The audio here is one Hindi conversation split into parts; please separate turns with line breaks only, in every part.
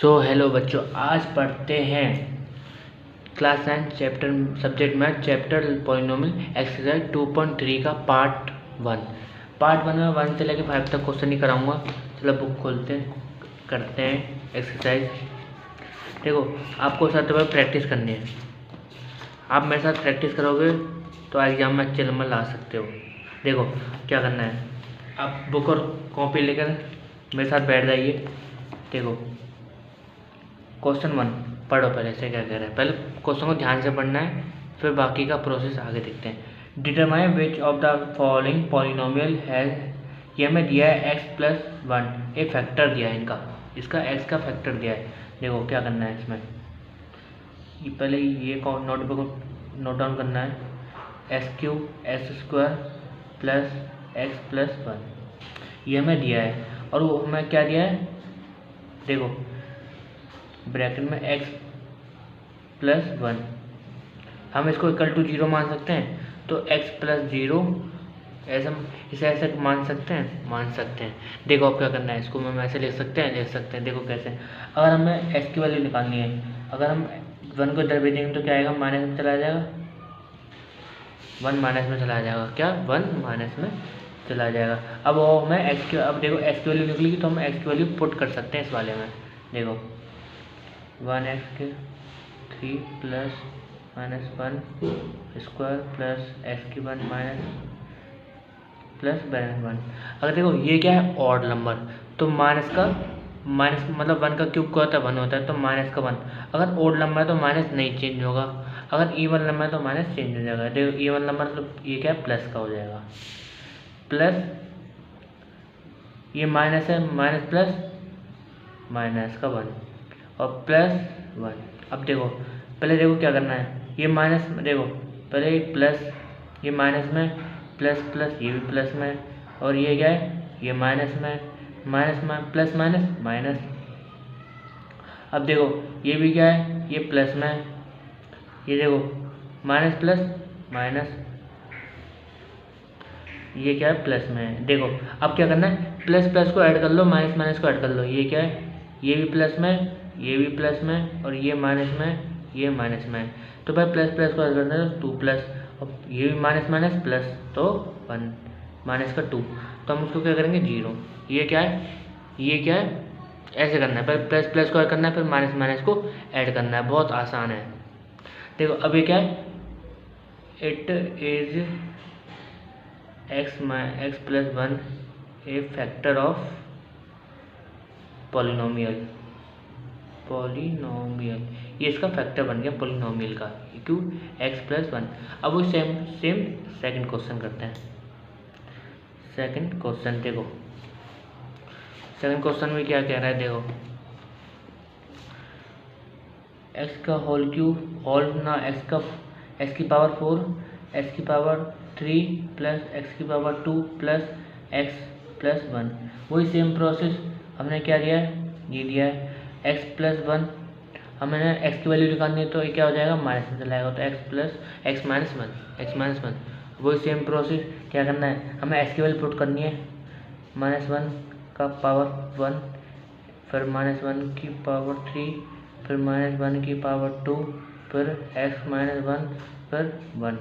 हेलो बच्चों, आज पढ़ते हैं class 9 chapter subject math chapter polynomial exercise 2.3 का पार्ट 1। पार्ट 1 में 1 से लेकर 5 तक क्वेश्चन ही कराऊंगा। चलो बुक खोलते हैं, करते हैं एक्सरसाइज। देखो, आपको सबसे पहले प्रैक्टिस करनी है। आप मेरे साथ प्रैक्टिस करोगे तो एग्जाम में अच्छे नंबर ला सकते हो। देखो क्या करना है, आप बुक और कॉपी लेकर मेरे साथ बैठ जाइए। देखो क्वेश्चन 1 पढ़ो, पहले से क्या कह रहा है। पहले क्वेश्चन को ध्यान से पढ़ना है, फिर बाकी का प्रोसेस आगे देखते हैं। Determine which of the following polynomial has, ये हमें दिया है x+1, एक फैक्टर दिया है इनका, इसका x का फैक्टर दिया है। देखो क्या करना है इसमें, पहले ये नोटबुक नोट डाउन करना है। s³ s² प्लस x+1 ये हमें दिया है, और वो हमें क्या दिया है, देखो ब्रैकेट में x+1, हम इसको इक्वल टू 0 मान सकते हैं, तो x+0 ऐसा इसे ऐसे मान सकते हैं। देखो अब क्या करना है, इसको हम ऐसे लिख सकते हैं। देखो कैसे, अगर हमें x की वैल्यू निकालनी है, अगर हम 1 को इधर भेजेंगे तो क्या आएगा, माइनस में चला जाएगा, 1 माइनस में चला जाएगा। क्या 1 माइनस में चला जाएगा। अब वो हमें x की, अब देखो x की वैल्यू निकलेगी तो हम x की वैल्यू पुट कर सकते हैं इस वाले में। देखो 1x³ plus -1² plus x³ minus plus -1। अगर देखो ये क्या है, ऑड नंबर, तो माइनस मतलब 1 का क्यूब क्या होता है, 1 होता है, तो माइनस का 1। अगर ऑड नंबर है तो माइनस नहीं चेंज होगा, अगर इवन नंबर है तो माइनस चेंज हो जाएगा। देखो इवन नंबर मतलब ये क्या है, प्लस का हो जाएगा। प्लस ये माइनस है, माइनस प्लस माइनस का 1 और +1। अब देखो पहले देखो क्या करना है, ये माइनस, देखो पहले प्लस, ये माइनस में, प्लस प्लस ये भी प्लस में, और ये क्या है, ये माइनस में, माइनस में प्लस माइनस माइनस। अब देखो ये भी क्या है, ये प्लस में, ये देखो माइनस प्लस माइनस, ये क्या है, प्लस में है। देखो अब क्या करना है, प्लस प्लस को ऐड कर लो, माइनस माइनस को ऐड कर लो। ये क्या है, ये भी प्लस में, ये भी प्लस में, और ये माइनस में, ये माइनस में। तो भाई प्लस प्लस को ऐड करना है तो 2+, अब ये भी माइनस माइनस प्लस, तो 1 माइनस का 2, तो हम उसको क्या करेंगे 0। ये क्या है, ये क्या है, ऐसे करना है, पहले प्लस प्लस को ऐड करना है, फिर माइनस माइनस को ऐड करना है, बहुत आसान है। देखो अब ये क्या है, it is x+1 A factor of polynomial, ये इसका फैक्टर बन गया पॉलिनोमियल का, क्यों, x+1। अब वो सेम सेकंड क्वेश्चन करते हैं। सेकंड क्वेश्चन देखो, सेकंड क्वेश्चन में क्या कह रहा है, देखो x का होल क्यूब, x की पावर 4, x की पावर 3 प्लस x की पावर 2 प्लस x+1। वही सेम प्रोसेस हमने क्या दिया है, ये दिया है x+1, हमें x की वैल्यू निकालनी है, तो ये क्या हो जाएगा, माइनस में चला जाएगा, तो x-1। वही सेम प्रोसेस क्या करना है, हमें x की वैल्यू पुट करनी है, -1 का पावर 1, फिर -1 की पावर 3, फिर -1 की पावर 2, फिर x-1, फिर 1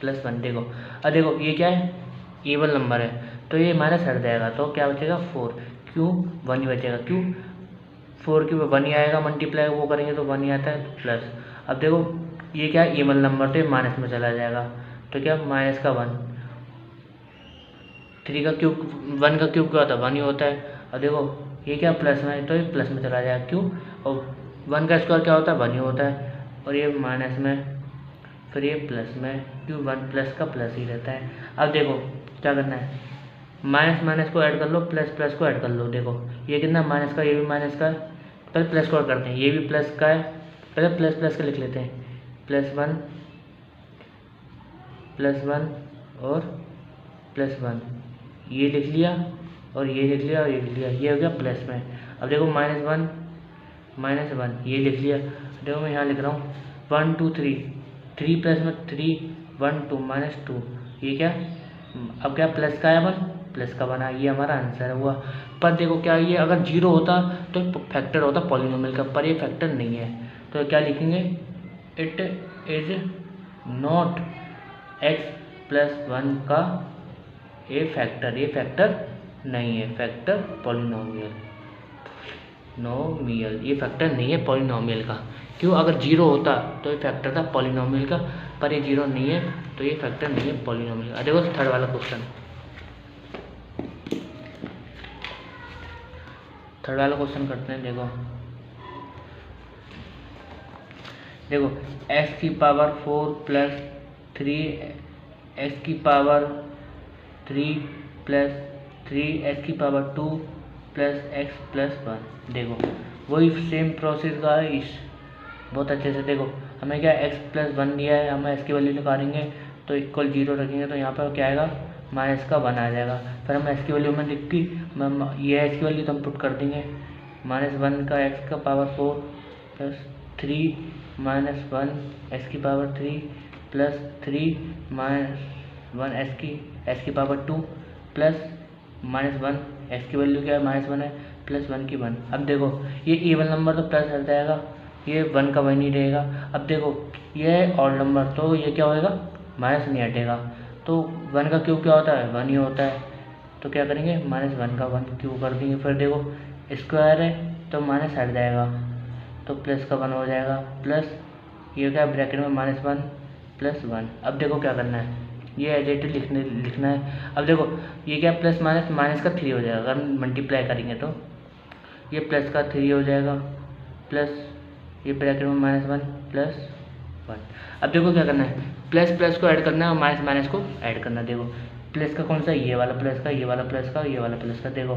+1। देखो अब देखो ये क्या है, इवन नंबर है, तो ये माइनस हट जाएगा, तो क्या बचेगा 4, क्यों 1 ही बचेगा, क्यों 4 की 1 ही आएगा, मल्टीप्लाई वो करेंगे तो 1 ही आता है, प्लस। अब देखो ये क्या है, इवन नंबर, तो ये माइनस में चला जाएगा, तो क्या माइनस का 1, 3 का क्यूब, 1 का क्यूब क्या होता है, 1 ही होता है। अब देखो ये क्या प्लस में, तो ये प्लस में चला जाएगा, क्यों, और 1 का स्क्वायर क्या होता है, 1 ही होता है, और ये माइनस में, फिर ये प्लस में, क्यों 1 प्लस का प्लस ही रहता है। अब देखो क्या करना है, माइनस माइनस को ऐड कर लो, प्लस प्लस को ऐड कर लो। देखो ये कितना माइनस का, ये भी माइनस का, पहले प्लस को ऐड करते हैं, ये भी प्लस का है, पहले प्लस प्लस का लिख लेते हैं, +1 और +1, ये लिख लिया, और ये लिख लिया, और ये लिख लिया, ये हो गया प्लस में। अब देखो -1 ये लिख लिया। देखो मैं यहाँ लिख रहा हूँ 1 2 3 प्लस में 3 1 2 -2, ये क्या, अब क्या प्लस का है 1 प्लस का बना, ये हमारा आंसर हुआ। पर देखो क्या ये अगर 0 होता तो फैक्टर होता पॉलिनोमियल का, पर ये फैक्टर नहीं है तो क्या लिखेंगे, इट इज नॉट x+1 का ये फैक्टर नहीं है, फैक्टर पॉलिनोमियल ये फैक्टर नहीं है पॉलिनोमियल का। क्यों, अगर 0 होता तो ये फैक्टर था पॉलिनोमियल का, पर ये 0 नहीं है तो ये फैक्टर नहीं है पॉलिनोमियल का। देखो थर्ड वाला क्वेश्चन, करते हैं। देखो x की पावर 4 प्लस 3 x की पावर 3 प्लस 3 x की पावर 2 प्लस x+1। देखो वही सेम प्रोसेस का है, इस बहुत अच्छे से देखो हमें क्या x+1 दिया है, हमें x की वैल्यू निकालेंगे तो इक्वल 0 रखेंगे तो यहाँ पर क्या आएगा, -1 आ जाएगा। फिर हम x की वैल्यू में लिख की ये x की वैल्यू तो हम पुट कर देंगे, -1 का x का पावर 4 प्लस 3 -1 x की पावर 3 प्लस 3 -1 x की पावर 2 प्लस -1 x की वैल्यू क्या है, -1 है, +1 की 1। अब देखो ये इवन नंबर तो प्लस हट जाएगा, ये 1 का 1 ही रहेगा। अब देखो ये है ऑड नंबर तो ये क्या होएगा, माइनस नहीं हटेगा, तो 1 का क्यूब क्या होता है, 1 ही होता है। तो क्या करेंगे, -1 का 1 क्यूब कर देंगे। फिर देखो स्क्वायर है तो माइनस हट जाएगा तो प्लस का 1 हो जाएगा, प्लस ये क्या ब्रैकेट में -1 + 1। अब देखो क्या करना है, ये एडिटिव लिखना है। अब देखो ये क्या प्लस माइनस का 3 हो जाएगा, अगर मल्टीप्लाई करेंगे तो ये प्लस का 3 हो जाएगा, प्लस ये ब्रैकेट में -1 + 1। अब देखो क्या करना है, प्लस को ऐड करना है और माइनस को ऐड करना है। देखो प्लस का कौन सा, ये वाला प्लस का, ये वाला प्लस का, ये वाला प्लस का। देखो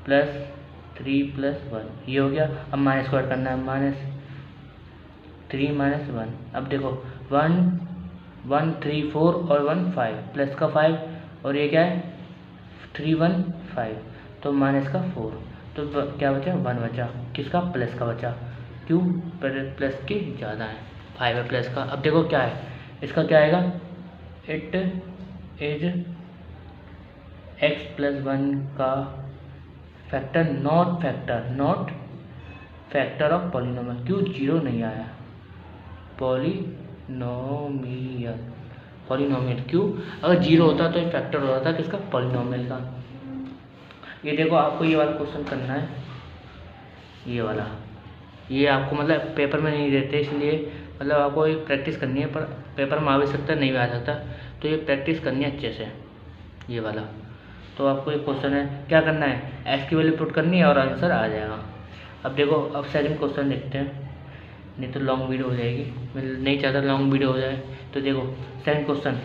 +3 + 1 ये हो गया। अब माइनस को ऐड करना है, -3 - 1। अब देखो 1 1 3 4 और 1 5, प्लस का 5 और ये क्या है 3 1 5, तो माइनस का 4, तो क्या बचा, 1 बचा, किसका, प्लस का बचा। क्यों, प्लस के ज़्यादा है, 5 है प्लस का। अब देखो क्या है, इसका क्या आएगा, इट इज x+1 का factor, not factor of polynomial. क्यों 0 नहीं आया, पॉलिनोमियल क्यों, अगर 0 होता तो ये फैक्टर होता था किसका, पॉलिनोमियल का। ये देखो आपको ये वाला क्वेश्चन करना है, ये वाला, ये आपको मतलब पेपर में नहीं देते, इसलिए मतलब आपको एक प्रैक्टिस करनी है, पर पेपर में आ भी सकता है, नहीं भी आ सकता, तो ये प्रैक्टिस करनी है अच्छे से, ये वाला। तो आपको एक क्वेश्चन है, क्या करना है, एक्स की वैल्यू पुट करनी है और आंसर आ जाएगा। अब देखो अब सेकंड क्वेश्चन देखते हैं, नहीं तो लॉन्ग वीडियो हो जाएगी, मैं नहीं चाहता लॉन्ग वीडियो हो जाए। तो देखो second question,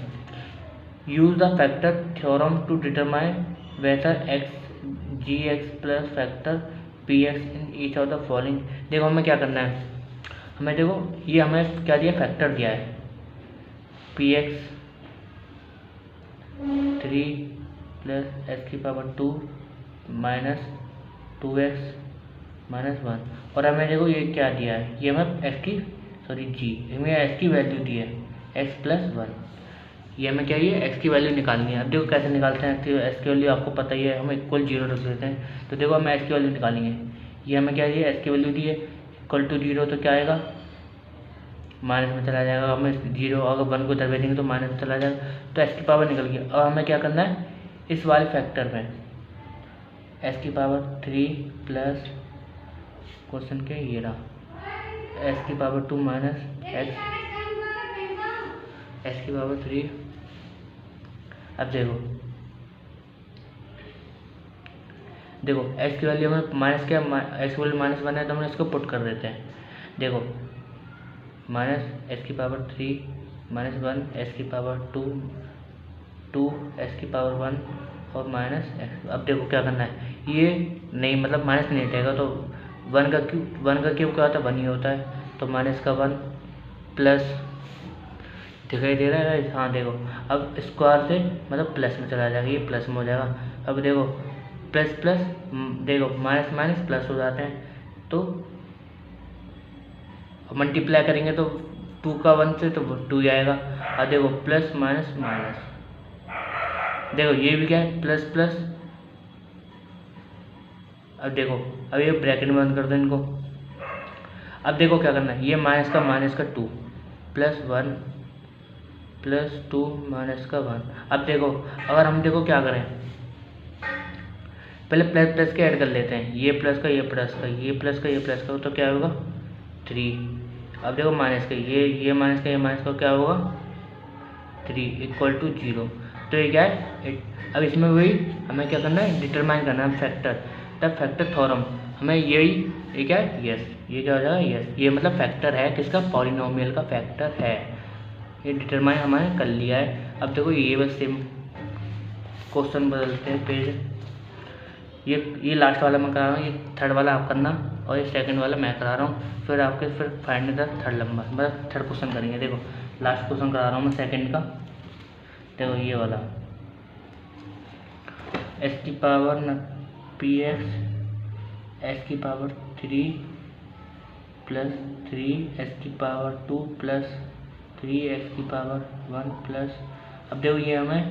use the factor theorem to determine whether gx plus factor px in each of the following. देखो हमें क्या करना है, हमें देखो ये हमें क्या दिया, फैक्टर दिया है px 3 + x⁻² - 2x - 1, और हमें देखो ये क्या दिया है, ये हमें हमें x की वैल्यू दी है x+1, ये हमें क्या है, x की वैल्यू निकालनी है। अब देखो कैसे निकालते हैं, x की वैल्यू आपको पता ही है, हम इक्वल 0 रख देते हैं। तो देखो हमें x की वैल्यू निकालेंगे, ये हमें क्या है, x की वैल्यू दी है इक्वल टू 0, तो क्या आएगा, माइनस में चला जाएगा, हमें 0 अगर 1 को दबा देंगे तो माइनस में चला जाएगा, तो x की पावर निकल गई। अब हमें क्या करना है, इस वाले फैक्टर में x⁻³ प्लस क्वेश्चन के ये रहा x⁻² माइनस x⁻3। अब देखो x की वैल्यू में माइनस क्या, x की वैल्यू -1 है तो हम इसको पुट कर देते हैं। देखो -x⁻³ -1 x⁻², 2 x⁻1 और -x। अब देखो क्या करना है, ये नहीं मतलब माइनस नहीं हटेगा, तो 1 का क्यूब क्या होता है, 1 ही होता है, तो -1 प्लस दिखाई दे रहा है, हाँ देखो अब स्क्वायर से मतलब प्लस में चला जाएगा, ये प्लस में हो जाएगा। अब देखो प्लस प्लस, देखो माइनस माइनस प्लस हो जाते हैं, तो मल्टीप्लाई करेंगे तो 2 का 1 से तो 2 ही आएगा। और देखो प्लस माइनस माइनस, देखो ये भी क्या है प्लस प्लस। अब देखो अब ये ब्रैकेट में बंद कर दो इनको। अब देखो क्या करना है, ये माइनस का 2 प्लस 1 प्लस 2 माइनस का 1। अब देखो अगर हम देखो क्या करें, पहले प्लस प्लस के ऐड कर लेते हैं, ये प्लस का ये प्लस का ये प्लस का ये प्लस का, तो क्या होगा 3। अब देखो माइनस का ये माइनस का ये माइनस का क्या होगा 3 इक्वल टू 0। तो ये क्या है अब इसमें वही हमें क्या करना है, डिटरमाइन करना है फैक्टर, तब फैक्टर थ्योरम हमें ये क्या है यस, ये क्या हो जाएगा यस, ये मतलब फैक्टर है किसका, पॉलिनोमियल का फैक्टर है। ये डिटरमाइन हमारे कर लिया है। अब देखो ये बस सेम क्वेश्चन बदलते हैं पेज। ये लास्ट वाला मैं करा रहा हूँ, ये थर्ड वाला आप करना और ये सेकंड वाला मैं करा रहा हूँ। फिर फाइंड द थर्ड नंबर, मतलब थर्ड क्वेश्चन करेंगे। देखो लास्ट क्वेश्चन करा रहा हूँ मैं सेकंड का। देखो ये वाला एस की पावर पी एक्स एस की पावर 3 प्लस 3 एस की पावर 2 प्लस 3 एक्स की पावर 1 प्लस। अब देखो ये हमें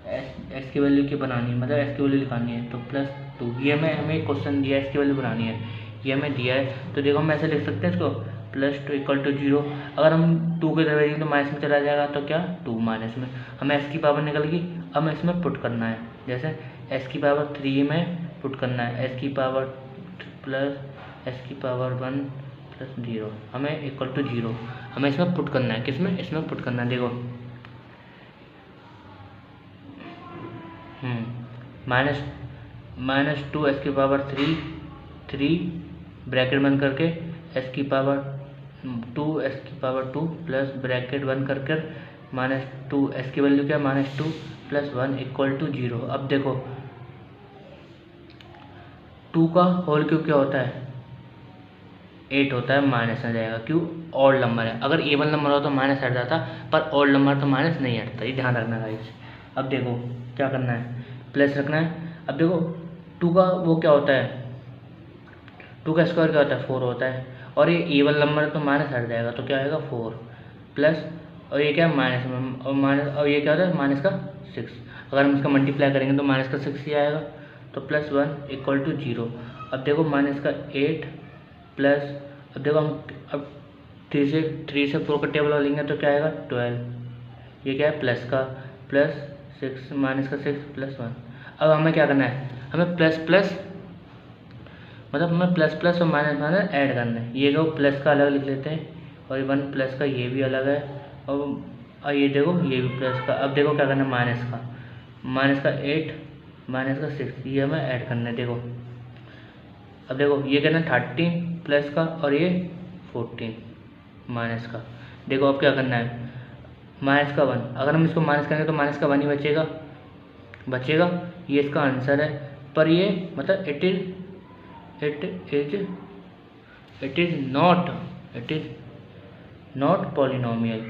एस की वैल्यू की बनानी है, मतलब एस की वैल्यू निकालनी है, तो प्लस 2। ये हमें क्वेश्चन दिया है, एस की वैल्यू बनानी है, ये हमें दिया है। तो देखो हम ऐसे लिख सकते हैं इसको प्लस 2 इक्वल टू 0। अगर हम 2 की तरफ तो माइनस में चला जाएगा, तो क्या 2 माइनस में, हमें एस की पावर निकल गई। अब हमें इसमें पुट करना है, जैसे एस की पावर 3 में पुट करना है एस की पावर प्लस एस की पावर 1 प्लस 0, हमें इक्वल टू 0 हमें इसमें पुट करना है। किसमें, इसमें पुट करना है। देखो माइनस 2 एस की पावर 3 ब्रैकेट बंद करके एस की पावर 2 एस की पावर 2 प्लस ब्रैकेट बंद करके -2 एस की वैल्यू क्या है -2 प्लस 1 इक्वल टू 0। अब देखो 2 का होल क्यूब क्या होता है 8 होता है, माइनस में जाएगा, क्यों ऑड नंबर है। अगर इवन नंबर हो तो माइनस हट जाता, पर ऑड नंबर तो माइनस नहीं हटता, ये ध्यान रखना गाइस। अब देखो क्या करना है, प्लस रखना है। अब देखो 2 का वो क्या होता है, 2 का स्क्वायर क्या होता है 4 होता है, और ये इवन नंबर तो माइनस हट जाएगा, तो क्या आएगा 4 प्लस, और ये क्या है माइनस में, और ये क्या होता है माइनस का 6। अगर हम इसका मल्टीप्लाई करेंगे तो माइनस का 6 ही आएगा, तो प्लस 1 इक्वल टू 0। अब देखो माइनस का 8 प्लस, अब देखो हम अब 3 से 4 का टेबल लेंगे तो क्या आएगा 12। ये क्या है प्लस का प्लस 6 माइनस का 6 प्लस 1। अब हमें क्या करना है, हमें प्लस प्लस मतलब हमें प्लस प्लस और माइनस माइनस ऐड करना है। ये देखो प्लस का अलग लिख लेते हैं, और ये 1 प्लस का ये भी अलग है, और ये देखो ये भी प्लस का। अब देखो क्या करना है, माइनस का 8 माइनस का 6 ये हमें ऐड करना है। देखो अब देखो ये कहना है 13 प्लस का, और ये 14 माइनस का। देखो अब क्या करना है, माइनस का 1, अगर हम इसको माइनस करेंगे तो माइनस का 1 ही बचेगा, ये इसका आंसर है। पर ये मतलब इट इज नॉट पॉलिनोमियल,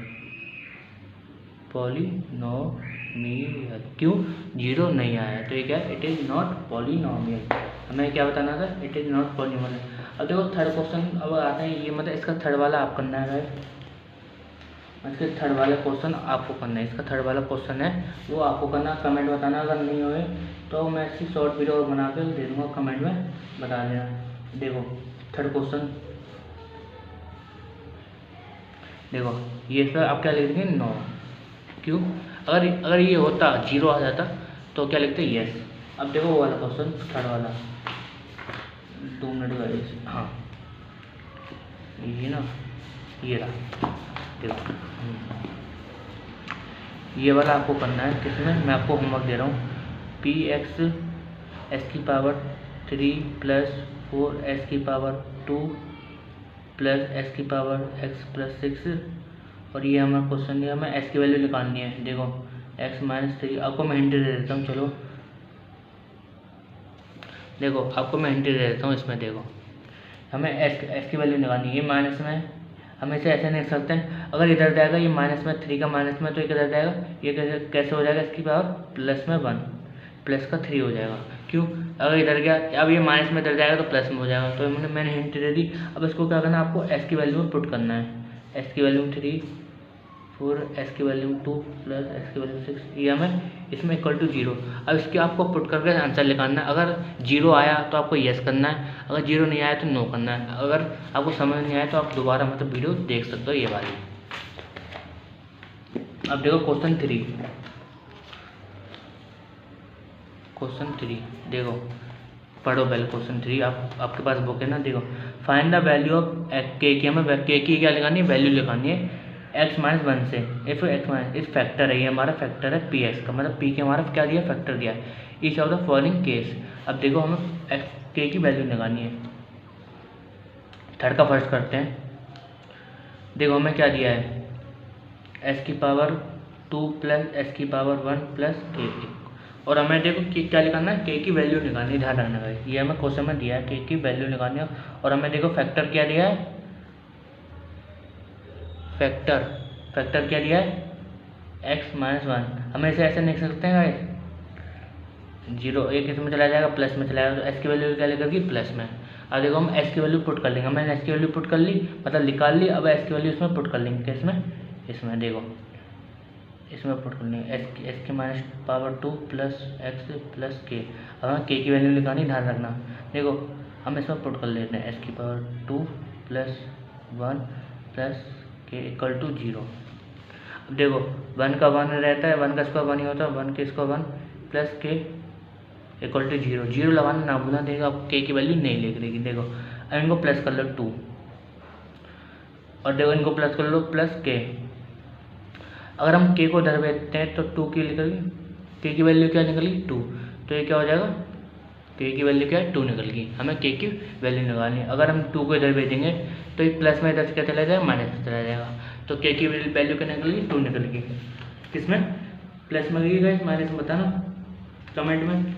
क्यों 0 नहीं आया, तो ये क्या है इट इज़ नॉट पॉलिनोमियल। हमें क्या बताना था, इट इज़ नॉट पॉलिनोमियल। अब देखो थर्ड क्वेश्चन अब आता है, ये मतलब इसका थर्ड वाला आप करना है, इसके थर्ड वाला क्वेश्चन आपको करना है, इसका थर्ड वाला क्वेश्चन है वो आपको करना। कमेंट बताना अगर नहीं हुए तो मैं इसकी शॉर्ट वीडियो बना के दे दूँगा, कमेंट में बता देना। देखो थर्ड क्वेश्चन, देखो ये सर आप क्या लिख देंगे 9, क्यों अगर ये होता 0 आ जाता तो क्या लिखते यस। अब देखो वो वाला क्वेश्चन थर्ड वाला, 2 मिनट वाले, हाँ ये ना ये रहा, देखो ये वाला आपको करना है। किसमें, मैं आपको होमवर्क दे रहा हूँ, पी एक्स एस की पावर 3 प्लस 4 एस की पावर 2 प्लस एस की पावर एक्स प्लस 6, और ये हमारा क्वेश्चन दिया, हमें एस की वैल्यू निकालनी है। देखो एक्स माइनस 3, आपको मैं हिंट दे देता हूँ, चलो देखो आपको मैं हिंट दे देता हूँ इसमें। देखो हमें एस की वैल्यू निकालनी है, ये माइनस में है, हम इसे ऐसे नहीं लिख सकते हैं। अगर इधर जाएगा ये माइनस में, 3 का माइनस में, तो ये किधर जाएगा, ये कैसे हो जाएगा, इसकी पावर प्लस में 1 प्लस का 3 हो जाएगा, क्यों अगर इधर गया, अब ये माइनस में इधर जाएगा तो प्लस में हो जाएगा। तो मैंने हिंट दे दी। अब इसको क्या करना है, आपको एस की वैल्यू में पुट करना है, एस की वैल्यू 3 4 एस की वैल्यू 2 प्लस एस की वैल्यू 6, ये हमें इसमें इक्वल टू 0। अब इसके आपको पुट करके आंसर निकालना है। अगर 0 आया तो आपको यस करना है, अगर 0 नहीं आया तो नो करना है। अगर आपको समझ नहीं आया तो आप दोबारा मतलब वीडियो देख सकते हो ये वाली। अब देखो क्वेश्चन 3 देखो, पढ़ो पहले क्वेश्चन 3। आपके पास बुक है ना, देखो फाइंड द वैल्यू ऑफ के की, हमें के की क्या लिखानी है, वैल्यू लिखानी है x - 1 से। इफ x - इस फैक्टर है, ये हमारा फैक्टर है पी एक्स का, मतलब पी के हमारा क्या दिया, फैक्टर दिया है each of the following case. अब देखो हमें के की वैल्यू निकालनी है। थर्ड का फर्स्ट करते हैं। देखो हमें क्या दिया है, एस की पावर 2 प्लस एस की पावर 1 प्लस के, और हमें देखो कि क्या निकालना है, के की वैल्यू निकालनी है। ध्यान रखना है, ये हमें क्वेश्चन में दिया है, के की वैल्यू निकालनी है। और हमें देखो फैक्टर क्या दिया है, फैक्टर क्या दिया है, x - 1। हमें इसे ऐसे लिख सकते हैं गाइस, 0 एक इसमें चला जाएगा, प्लस में चला जाएगा, तो एस की वैल्यू क्या लगेगी, प्लस में। अब देखो हम एस की वैल्यू पुट कर लेंगे, हमने एस की वैल्यू पुट कर ली, मतलब निकाल ली। अब एस की वैल्यू इसमें पुट कर लेंगे, इसमें देखो इसमें पुट कर लेंगे, एस की minus power 2 plus x plus के। अब हमें के की वैल्यू निकालनी, ध्यान रखना। देखो हम इसमें पुट कर लेते हैं, एस की पावर 2 प्लस 1 प्लस के इक्वल टू 0। अब देखो 1 का 1 रहता है, 1 का स्क्वायर 1 ही होता है, 1 के स्क्वायर 1 प्लस के इक्वल टू 0। 0 लगाना ना भूलना, देखो आप के की वैल्यू नहीं लिख रही। देखो अब इनको प्लस कर लो 2, और देखो इनको प्लस कर लो प्लस के। अगर हम के को इधर भेजते हैं तो 2 की निकलेगी, के की वैल्यू क्या निकली 2, तो ये क्या हो जाएगा, के की वैल्यू क्या है 2 निकल गई। हमें के की वैल्यू निकालनी है। अगर हम 2 को इधर भेजेंगे तो ये प्लस में इधर से क्या चला जाएगा, माइनस में चला जाएगा, तो के की वैल्यू क्या निकल गई, 2 निकल गई। किसमें, प्लस में गई गाइस, माइनस में बताना कमेंट में।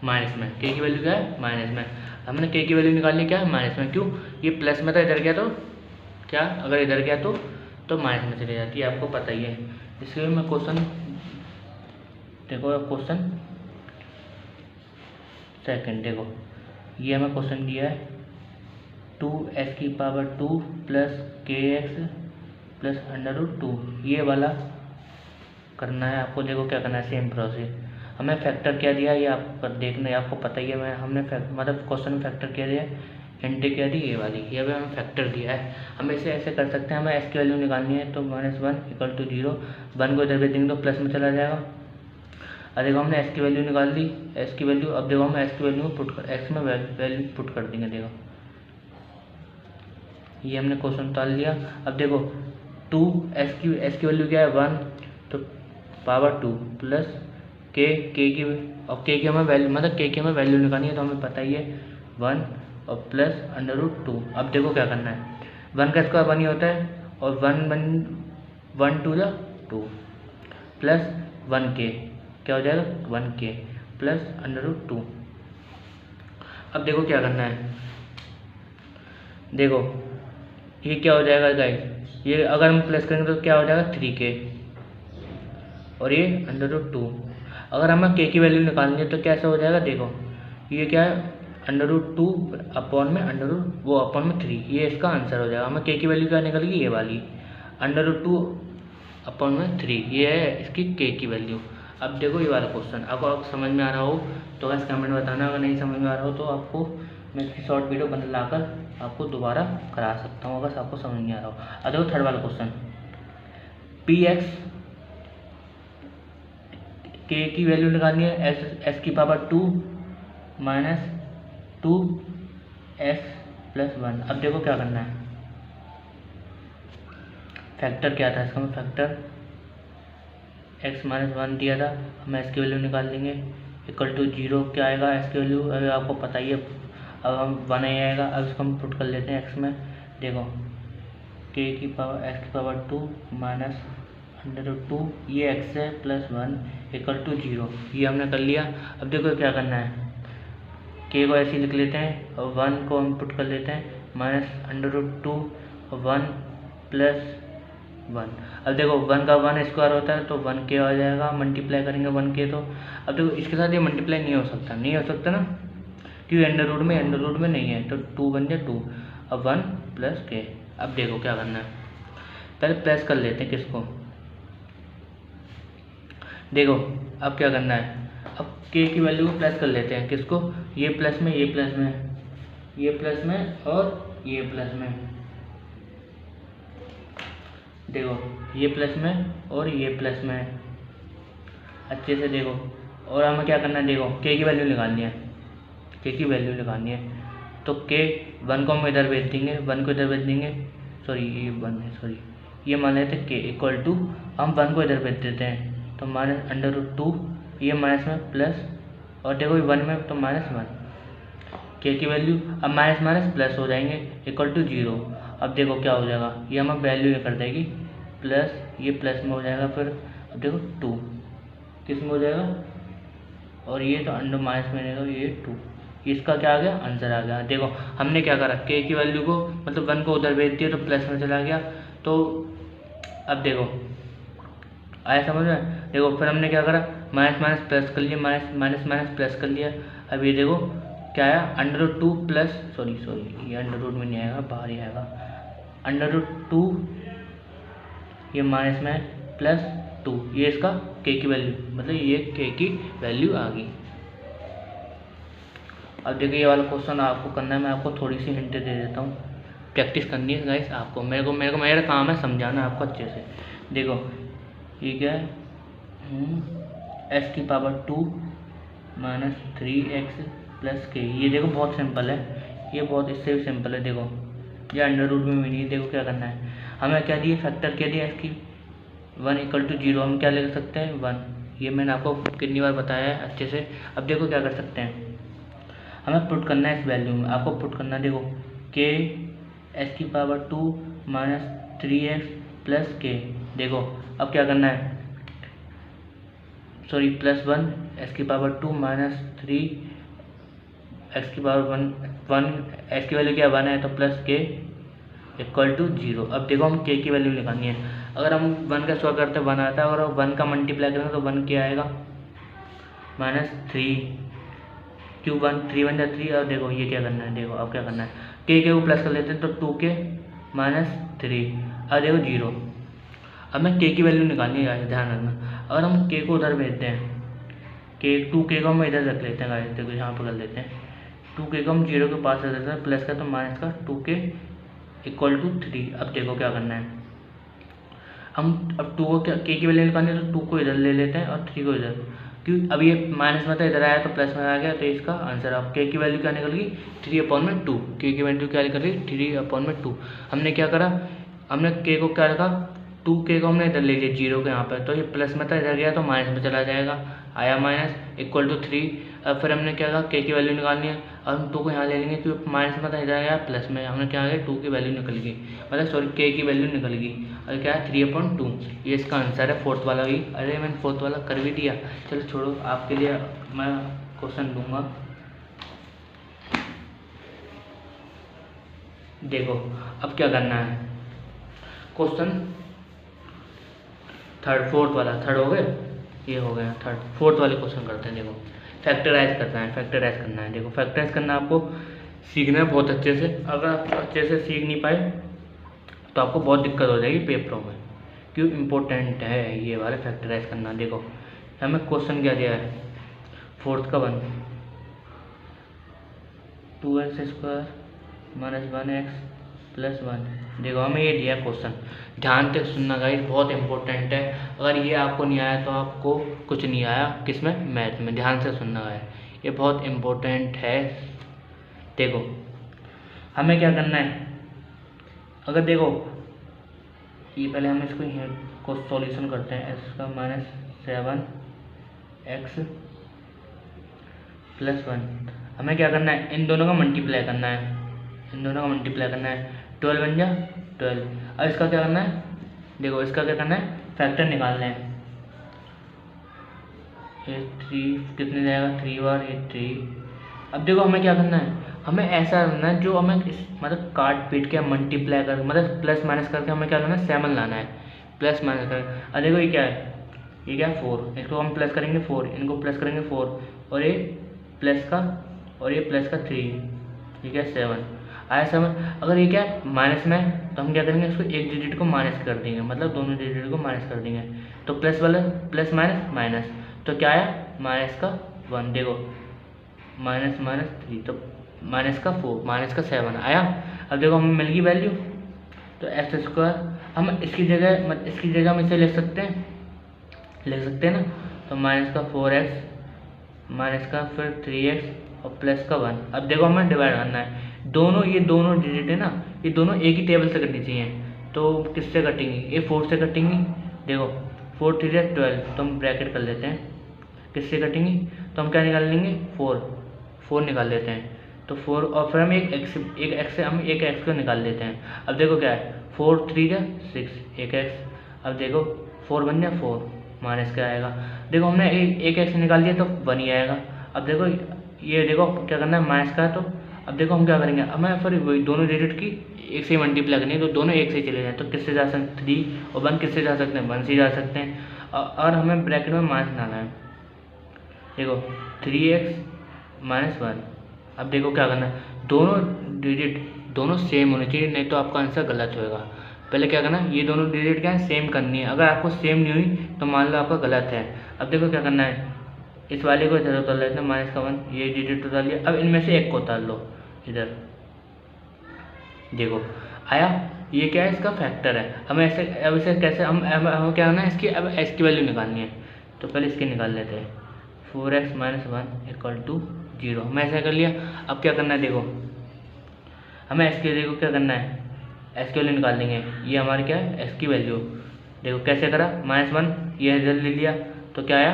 माइनस में, के की वैल्यू क्या है, माइनस में। हमने के की वैल्यू निकाली क्या है, माइनस में। क्यों, ये प्लस में था, इधर गया तो क्या, अगर इधर गया तो माइनस में चली जाती है, आपको पता ही है। इसलिए मैं क्वेश्चन देखो, क्वेश्चन सेकंड देखो, ये हमें क्वेश्चन दिया है 2 की पावर 2 प्लस के एक्स प्लस √2, ये वाला करना है आपको। देखो क्या करना है, सेम प्रोसेस। हमें फैक्टर क्या दिया, ये आप देखना है, आपको पता ही है। हमने मतलब क्वेश्चन में फैक्टर क्या दिया, एंटी क्या दी, ये वाली, ये भी हमें फैक्टर दिया है। हम इसे ऐसे कर सकते हैं, हमें एस की वैल्यू निकालनी है, तो -1 इक्वल टू 0, 1 को इधर भेज देंगे तो प्लस में चला जाएगा। अब देखो हमने एस की वैल्यू निकाल दी, एस की वैल्यू। अब देखो हम एस की वैल्यू में पुट कर, एक्स में वैल्यू पुट कर देंगे। देखो ये हमने क्वेश्चन डाल लिया। अब देखो 2 एस की वैल्यू क्या है 1, तो पावर 2 प्लस के की, और के की हमें वैल्यू, मतलब के की हमें वैल्यू निकालनी है, तो हमें पता ही है 1 और प्लस √2। अब देखो क्या करना है, 1 का स्क्वायर 1 ही होता है, और 1 2 जा 2 प्लस 1 के, क्या हो जाएगा 1 के प्लस √2। अब देखो क्या करना है, देखो ये क्या हो जाएगा गाइस, ये अगर हम प्लस करेंगे तो क्या हो जाएगा 3k, और ये √2। अगर हमें के की वैल्यू निकालनी है तो कैसे हो जाएगा, देखो ये क्या है √2 अपॉन में वो अपॉन में 3, ये इसका आंसर हो जाएगा। हमें के की वैल्यू क्या निकलेगी, ये वाली √2 अपॉन में 3, ये है इसकी के की वैल्यू। अब देखो ये वाला क्वेश्चन आपको समझ में आ रहा हो तो बस कमेंट बताना, अगर नहीं समझ में आ रहा हो तो आपको मैं इसकी शॉर्ट वीडियो बना लाकर आपको दोबारा करा सकता हूँ, अगर आपको समझ नहीं आ रहा हो। अब देखो थर्ड वाला क्वेश्चन, पी एक्स के की वैल्यू निकालनी है, एस की पावर 2 माइनस 2s प्लस 1। अब देखो क्या करना है, फैक्टर क्या था इसका, फैक्टर x - 1 दिया था, हम एस की वैल्यू निकाल लेंगे, इक्वल टू 0 क्या आएगा, एस की वैल्यू अभी आपको पता ही है, अब हम 1 ही आएगा। अब इसको हम पुट कर लेते हैं x में। देखो k की पावर x की पावर 2 माइनस √2, ये x है प्लस 1 इक्वल टू 0, ये हमने कर लिया। अब देखो क्या करना है, k को ऐसे लिख लेते हैं और 1 को हम पुट कर लेते हैं, माइनस √2 1 प्लस 1। अब देखो 1 का 1 स्क्वायर होता है तो 1k आ जाएगा, मल्टीप्लाई करेंगे 1k तो। अब देखो इसके साथ ये मल्टीप्लाई नहीं हो सकता ना, क्योंकि अंडर रूट में नहीं है, तो 2 बन जाए 2, अब 1 प्लस k। अब देखो क्या करना है, पहले प्लस कर लेते हैं किसको, देखो अब क्या करना है, अब k की वैल्यू को प्लस कर लेते हैं किसको, ये प्लस में, ये प्लस में, ये प्लस में और ये प्लस में, देखो ये प्लस में और ये प्लस में, अच्छे से देखो। और हमें क्या करना है, देखो k की वैल्यू निकालनी है, k की वैल्यू निकालनी है, तो k 1 को हम इधर भेज देंगे, 1 को इधर भेज देंगे, सॉरी ये 1 है, सॉरी ये मान लेते k इक्वल टू, हम 1 को इधर भेज देते हैं तो -√2, ये माइनस में प्लस, और देखो 1 में तो -1, k की वैल्यू अब माइनस माइनस प्लस हो जाएंगे इक्वल टू 0। अब देखो क्या हो जाएगा, ये हमें वैल्यू ये कर देगी प्लस, ये प्लस में हो जाएगा, फिर अब देखो 2 किस में हो जाएगा, और ये तो अंडर माइनस में रहेगा, ये 2, इसका क्या आ गया, आंसर आ गया। देखो हमने क्या करा, k की वैल्यू को मतलब 1 को उधर भेज दिया तो प्लस में चला गया, तो अब देखो आया समझ में। देखो फिर हमने क्या करा, माइनस माइनस प्लस कर लिया, माइनस माइनस प्लस कर लिया। अब ये देखो क्या आया, अंडर√2 प्लस, सॉरी ये अंडर रूट में नहीं आएगा, बाहर ही आएगा, अंडर√2 ये माइनस में प्लस 2, ये इसका k की वैल्यू, मतलब ये k की वैल्यू आ गई। अब देखिए ये वाला क्वेश्चन आपको करना है, मैं आपको थोड़ी सी हिंट दे देता हूँ, प्रैक्टिस करनी है गाइस आपको, मेरा काम है समझाना आपको अच्छे से। देखो ये क्या है, x⁻² - 3x + k, ये देखो बहुत सिंपल है, ये बहुत इससे भी सिंपल है। देखो ये अंडर रूट में भी नहीं है, देखो क्या करना है, हमें क्या दिए, फैक्टर क्या दिया इसकी, 1 = 0, हम क्या लिख सकते हैं 1, ये मैंने आपको कितनी बार बताया है अच्छे से। अब देखो क्या कर सकते हैं, हमें पुट करना है इस वैल्यू में, आपको पुट करना है, देखो k x⁻² - 3x + k, देखो अब क्या करना है, सॉरी +1 x⁻² - 3 x⁻1 x की वैल्यू क्या 1 है, तो प्लस k = 0। अब देखो हम k की वैल्यू निकालनी है, अगर हम 1 का स्क्वायर करते हैं 1 आता है, और 1 का मल्टीप्लाई करेंगे तो 1 क्या आएगा, -3, क्यों 3 × 1 = 3। और देखो ये क्या करना है, देखो अब क्या करना है, k को प्लस कर लेते हैं तो 2k - 3, अब देखो 0। अब मैं k की वैल्यू निकालनी है, ध्यान रखना, अगर हम k को उधर भेजते हैं, k को हम इधर रख लेते हैं गाइस, देखो यहाँ पर कर लेते हैं, 2k को हम 0 के पास रख देते हैं, प्लस का तो माइनस का, 2k = 3। अब देखो क्या करना है, हम अब 2 को k की वैल्यू निकालनी है, तो 2 को इधर ले लेते हैं और 3 को इधर, क्यों अब ये माइनस में था, इधर आया तो प्लस में आ गया, तो इसका आंसर अब k की वैल्यू क्या निकल गई, 3/2, k की वैल्यू क्या निकल गई, 3/2। हमने क्या करा, हमने k को क्या रखा, 2k को हमने इधर ले लिया 0 के यहाँ पर, तो ये प्लस में था, इधर गया तो माइनस में चला जाएगा, आया -=3। अब फिर हमने क्या कहा, k की वैल्यू निकालनी है, अब हम 2 को यहाँ ले लेंगे, क्योंकि माइनस में था, इधर गया प्लस में, हमने क्या किया, 2 की वैल्यू निकल गई, मतलब सॉरी k की वैल्यू निकल गई, और क्या है 3/2, ये इसका आंसर है, फोर्थ वाला भी। अरे मैंने फोर्थ वाला कर भी दिया, चलो छोड़ो, आपके लिए मैं क्वेश्चन दूंगा। देखो अब क्या करना है, क्वेश्चन फोर्थ वाला, थर्ड हो गए, ये हो गया थर्ड, फोर्थ वाले क्वेश्चन करते हैं। देखो फैक्टराइज करना है, फैक्टराइज करना है, देखो फैक्टराइज करना आपको सीखना है बहुत अच्छे से, अगर आप अच्छे से सीख नहीं पाए तो आपको बहुत दिक्कत हो जाएगी पेपरों में, क्यों इम्पोर्टेंट है ये वाला फैक्टराइज करना। देखो हमें क्वेश्चन क्या दिया है, फोर्थ का 1, 2x² - 1x + 1, देखो हमें ये दिया क्वेश्चन, ध्यान से सुनना गाइस, बहुत इंपॉर्टेंट है, अगर ये आपको नहीं आया तो आपको कुछ नहीं आया, किसमें, मैथ में, ध्यान से सुनना है, ये बहुत इम्पोर्टेंट है। देखो हमें क्या करना है, अगर देखो ये पहले हम इसको सॉल्यूशन करते हैं, इसका -7x + 1, हमें क्या करना है, इन दोनों का मल्टीप्लाई करना है, इन दोनों का मल्टीप्लाई करना है, 12 बन जा 12। अब इसका क्या करना है, देखो इसका क्या करना है, फैक्टर निकालना है, ये 3 कितने जाएगा, 3 बार ये 3। अब देखो हमें क्या करना है, हमें ऐसा करना है जो हमें मतलब काट पीट के मल्टीप्लाई कर, मतलब प्लस माइनस करके हमें क्या करना है, 7 लाना है, प्लस माइनस कर। अब देखो ये क्या है, ये क्या है 4, इसको हम प्लस करेंगे 4, इनको प्लस करेंगे 4, और ये प्लस का, और ये प्लस का 3, ठीक है 7। आया समझ। अगर ये क्या है माइनस में है तो हम क्या करेंगे, इसको एक डिजिट को माइनस कर देंगे, मतलब दोनों डिजिट को माइनस कर देंगे। तो प्लस वाला प्लस माइनस माइनस, तो क्या आया माइनस का 1। देखो माइनस माइनस 3 तो माइनस का 4 माइनस का 7 आया। अब देखो हमें मिल गई वैल्यू, तो एक्स स्क्वायर हम इसकी जगह हम इसे लिख सकते हैं ना। तो माइनस का 4x माइनस का फिर 3x और प्लस का 1। अब देखो हमें डिवाइड करना है, ये दोनों डिजिट है ना, ये दोनों एक ही टेबल से कटनी चाहिए। तो किससे कटेंगी, ये 4 से कटेंगी। देखो 4 3 12, तो हम ब्रैकेट कर लेते हैं। किससे कटेंगी, तो हम क्या निकाल लेंगे 4 निकाल लेते हैं। तो 4 और फिर हम एक एक्स को निकाल लेते हैं। अब देखो क्या है 4 3 6 एक एक्स। अब देखो 4 बन गया 4 माइनस क्या आएगा, देखो हमने एक एक्स निकाल दिया तो 1 ही आएगा। अब देखो ये देखो क्या करना है माइनस का है, तो अब देखो हम क्या करेंगे, हमें फिर वही दोनों डिजिट की एक से मल्टीप्लाई करनी है, तो दोनों एक से चले जाएँ। तो किससे जा सकते 3 और 1 किससे जा सकते हैं 1 से जा सकते हैं। और हमें ब्रैकेट में माइनस डालना है। देखो 3x माइनस 1। अब देखो क्या करना है, दोनों डिजिट दोनों सेम होने चाहिए, नहीं तो आपका आंसर गलत होएगा। पहले क्या करना है, ये दोनों डिजिट क्या है सेम करनी है। अगर आपको सेम नहीं हुई तो मान लो आपका गलत है। अब देखो क्या करना है, इस वाले को इधर उतार लेते हैं माइनस का 1, ये डिजिट उतार लिया। अब इनमें से एक को उतार लो इधर, देखो आया। ये क्या है इसका फैक्टर है। हमें ऐसे अब इसे कैसे हमें क्या करना है, इसकी अब एस की वैल्यू निकालनी है। तो पहले इसकी निकाल लेते हैं, 4x माइनस 1 इक्वल टू 0। हमने ऐसा कर लिया। अब क्या करना है, देखो हमें एस की वैल्यू क्या करना है, एस की वैल्यू निकाल लेंगे। ये हमारी क्या है एस की वैल्यू, देखो कैसे करा माइनस 1 ये इधर ले लिया, तो क्या आया,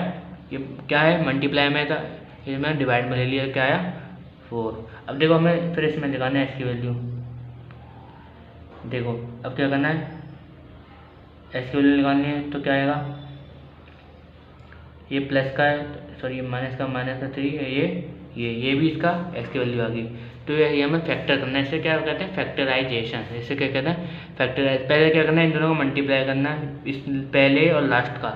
ये क्या है मल्टीप्लाई में था, ये मैंने डिवाइड में ले लिया, क्या आया 4। अब देखो हमें फिर इसमें निकालना है एस की वैल्यू। देखो अब क्या करना है, एस की वैल्यू निकालनी है, तो क्या आएगा, ये प्लस का है सॉरी माइनस का 3 है, ये भी इसका एक्स की वैल्यू आ गई। तो ये हमें फैक्टर करना है, इसे क्या कहते हैं फैक्टराइजेशन, इसे क्या कहते हैं फैक्टराइज। पहले क्या करना है, इन दोनों को मल्टीप्लाई करना है, इस पहले और लास्ट का,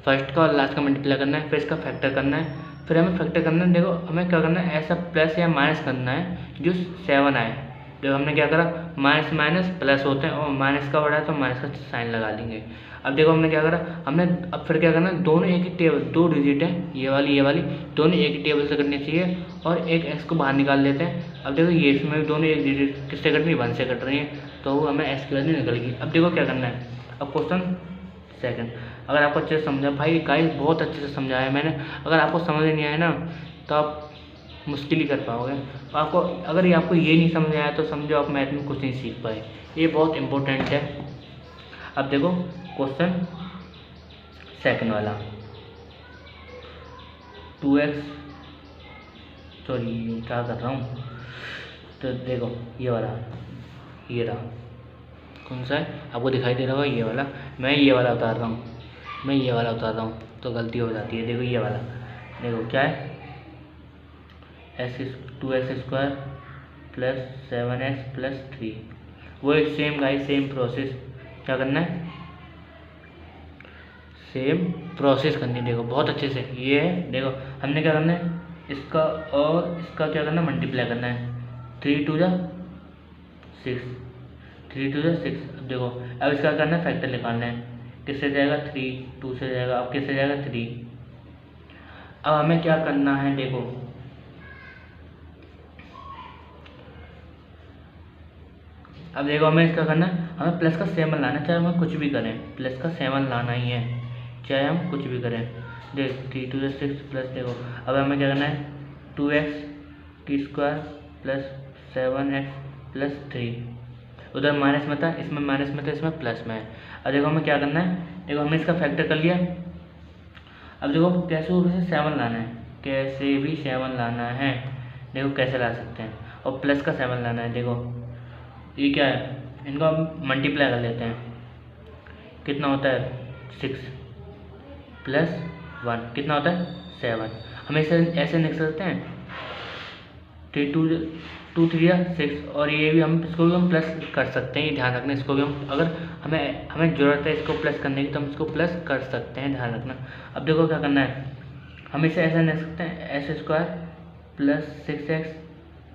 फर्स्ट का और लास्ट का मल्टीप्लाई करना है, फिर इसका फैक्टर करना है, फिर हमें फैक्टर करना है। देखो हमें क्या करना है, ऐसा प्लस या माइनस करना है जो 7 आए। जब हमने क्या करा माइनस माइनस प्लस होते हैं और माइनस का बड़ा है तो माइनस का साइन लगा लेंगे। अब देखो हमने क्या करा, हमने अब फिर क्या करना है, दोनों एक ही टेबल, दो डिजिट हैं ये वाली दोनों एक ही टेबल से कटनी चाहिए, और एक एक्स को बाहर निकाल लेते हैं। अब देखो ये इसमें भी दोनों एक डिजिट किससे कट रही है 1 से कट रही है, तो वो हमें एक्स की वैल्यू निकल गई। अब देखो क्या करना है, अब क्वेश्चन सेकंड, अगर आपको अच्छे से समझा भाई गाइस बहुत अच्छे से समझाया मैंने। अगर आपको समझ नहीं आया ना तो आप मुश्किल ही कर पाओगे। आपको अगर ये आपको ये नहीं समझ आया तो समझो आप मैथ में कुछ नहीं सीख पाए, ये बहुत इंपॉर्टेंट है। अब देखो क्वेश्चन सेकंड वाला 2x सॉरी क्या कर रहा हूँ, तो देखो ये वाला ये रहा, कौन सा है आपको दिखाई दे रहा होगा ये वाला, मैं ये वाला उतार रहा हूँ, तो गलती हो जाती है। देखो ये वाला, देखो क्या है 2x square plus 7x plus 3, वो एक सेम गाइस सेम प्रोसेस क्या करना है, सेम प्रोसेस करनी है। देखो बहुत अच्छे से ये है, देखो हमने क्या करना है, इसका और इसका क्या करना है मल्टीप्लाई करना है, 3 2 6 3 2 6। अब देखो अब इसका करना है फैक्टर निकालना है, किससे जाएगा 3 2 से जाएगा, अब किससे जाएगा 3। अब हमें क्या करना है, देखो अब देखो हमें इसका करना है, हमें प्लस का 7 लाना है, चाहे हम कुछ भी करें प्लस का 7 लाना ही है, चाहे हम कुछ भी करें। देख 3 2 6 प्लस, देखो अब हमें क्या करना है 2x की स्क्वायर प्लस 7x प्लस 3, उधर माइनस में था इसमें माइनस में था इसमें प्लस में है। अब देखो हमें क्या करना है, देखो हमने इसका फैक्टर कर लिया। अब देखो कैसे भी 7 लाना है, कैसे भी 7 लाना है, देखो कैसे ला सकते हैं, और प्लस का 7 लाना है। देखो ये क्या है, इनको हम मल्टीप्लाई कर लेते हैं, कितना होता है 6 प्लस 1 कितना होता है 7। हम ऐसे लिख सकते हैं 3 2 3 6, और ये भी हम इसको भी हम प्लस कर सकते हैं, ये ध्यान रखना। इसको भी हम अगर हमें ज़रूरत है इसको प्लस करने की तो हम इसको प्लस कर सकते हैं, ध्यान रखना। अब देखो क्या करना है, हम इसे ऐसे लिख सकते हैं s square plus 6x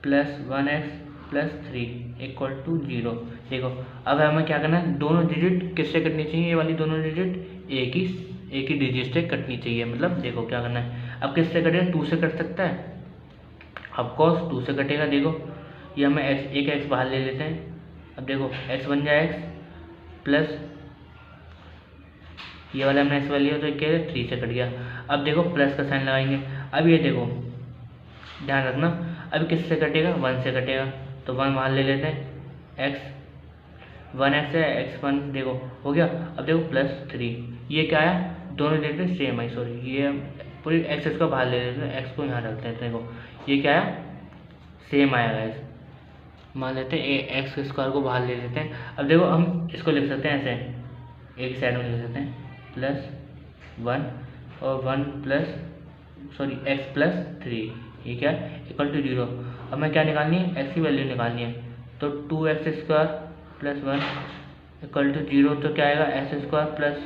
plus 1x plus 3 equal to 0। देखो अब हमें क्या करना है, दोनों डिजिट किससे कटनी चाहिए, ये वाली दोनों डिजिट एक ही डिजिट से कटनी चाहिए। मतलब देखो क्या करना है, अब किससे कटेगा, 2 से कट सकता है, ऑफकोर्स 2 से कटेगा। देखो ये हमें एक एक्स बाहर ले लेते हैं। अब देखो एक्स बन जाए एक्स प्लस ये वाला हमने एक्स वाली लिया तो क्या है 3 से कट गया। अब देखो प्लस का साइन लगाएंगे। अब ये देखो ध्यान रखना, अब किससे कटेगा, 1 से कटेगा, तो 1 बाहर ले लेते हैं, एक्स 1 एक्स है, एक्स 1 देखो हो गया। अब देखो प्लस 3, ये क्या आया, दोनों देते सेम आई, सॉरी ये पूरी एक्स को बाहर ले लेते हैं, एक्स को यहाँ रखते हैं। देखो ये क्या आया, सेम आएगा, इस मान लेते हैं एक्स स्क्वायर को बाहर ले लेते हैं। अब देखो हम इसको लिख सकते हैं ऐसे, एक साइड में लिख सकते हैं +1 और 1 प्लस सॉरी एक्स प्लस 3, ये क्या है इक्वल टू 0। अब हमें क्या निकालनी है, एक्स की वैल्यू निकालनी है, तो 2x square plus 1 equal to 0, तो क्या आएगा एक्स स्क्वायर प्लस